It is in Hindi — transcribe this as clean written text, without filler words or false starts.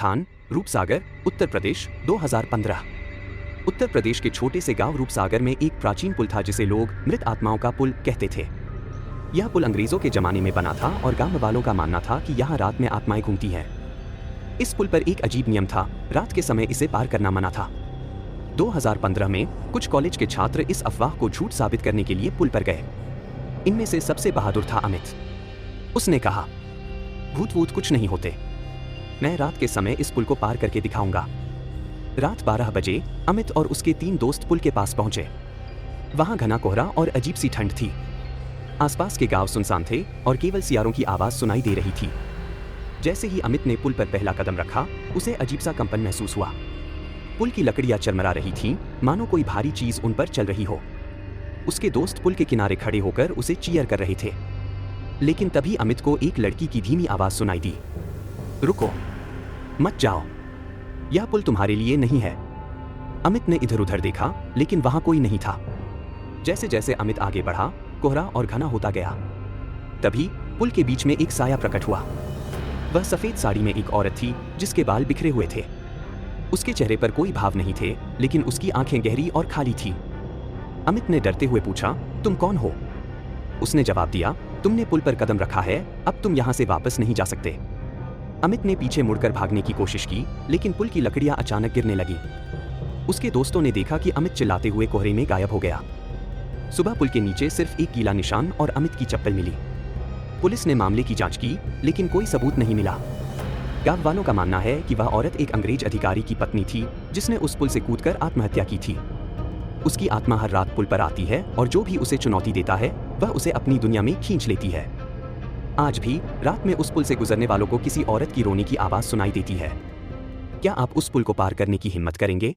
स्थान रूपसागर, उत्तर प्रदेश, 2015। उत्तर प्रदेश के छोटे से गांव रूपसागर में एक प्राचीन पुल था जिसे लोग मृत आत्माओं का पुल कहते थे। यह पुल अंग्रेजों के जमाने में बना था और गांव वालों का मानना था कि यहाँ रात में आत्माएं घूमती हैं। इस पुल पर एक अजीब नियम था, रात के समय इसे पार करना मना था। 2015 में कुछ कॉलेज के छात्र इस अफवाह को झूठ साबित करने के लिए पुल पर गए। इनमें से सबसे बहादुर था अमित। उसने कहा, भूत वूत कुछ नहीं होते, मैं रात के समय इस पुल को पार करके दिखाऊंगा। रात 12 बजे अमित और उसके 3 दोस्त पुल के पास पहुंचे। वहां घना कोहरा और अजीब सी ठंड थी। आसपास के गांव सुनसान थे और केवल सियारों की आवाज सुनाई दे रही थी। जैसे ही अमित ने पुल पर पहला कदम रखा, उसे अजीब सा कंपन महसूस हुआ। पुल की लकड़ियां चरमरा रही थीं, मानो कोई भारी चीज उन पर चल रही हो। उसके दोस्त पुल के किनारे खड़े होकर उसे चीयर कर रहे थे। लेकिन तभी अमित को एक लड़की की धीमी आवाज सुनाई दी, रुको, मत जाओ, यह पुल तुम्हारे लिए नहीं है। अमित ने इधर उधर देखा, लेकिन वहां कोई नहीं था। जैसे जैसे अमित आगे बढ़ा, कोहरा और घना होता गया। तभी पुल के बीच में एक साया प्रकट हुआ। वह सफेद साड़ी में एक औरत थी जिसके बाल बिखरे हुए थे। उसके चेहरे पर कोई भाव नहीं थे, लेकिन उसकी आंखें गहरी और खाली थी। अमित ने डरते हुए पूछा, तुम कौन हो? उसने जवाब दिया, तुमने पुल पर कदम रखा है, अब तुम यहां से वापस नहीं जा सकते। अमित ने पीछे मुड़कर भागने की कोशिश की, लेकिन पुल की लकड़ियां अचानक गिरने लगी। उसके दोस्तों ने देखा कि अमित चिल्लाते हुए कोहरे में गायब हो गया। सुबह पुल के नीचे सिर्फ एक गीला निशान और अमित की चप्पल मिली। पुलिस ने मामले की जांच की, लेकिन कोई सबूत नहीं मिला। गांव वालों का मानना है कि वह औरत एक अंग्रेज अधिकारी की पत्नी थी जिसने उस पुल से कूदकर आत्महत्या की थी। उसकी आत्मा हर रात पुल पर आती है और जो भी उसे चुनौती देता है वह उसे अपनी दुनिया में खींच लेती है। आज भी रात में उस पुल से गुजरने वालों को किसी औरत की रोने की आवाज सुनाई देती है। क्या आप उस पुल को पार करने की हिम्मत करेंगे?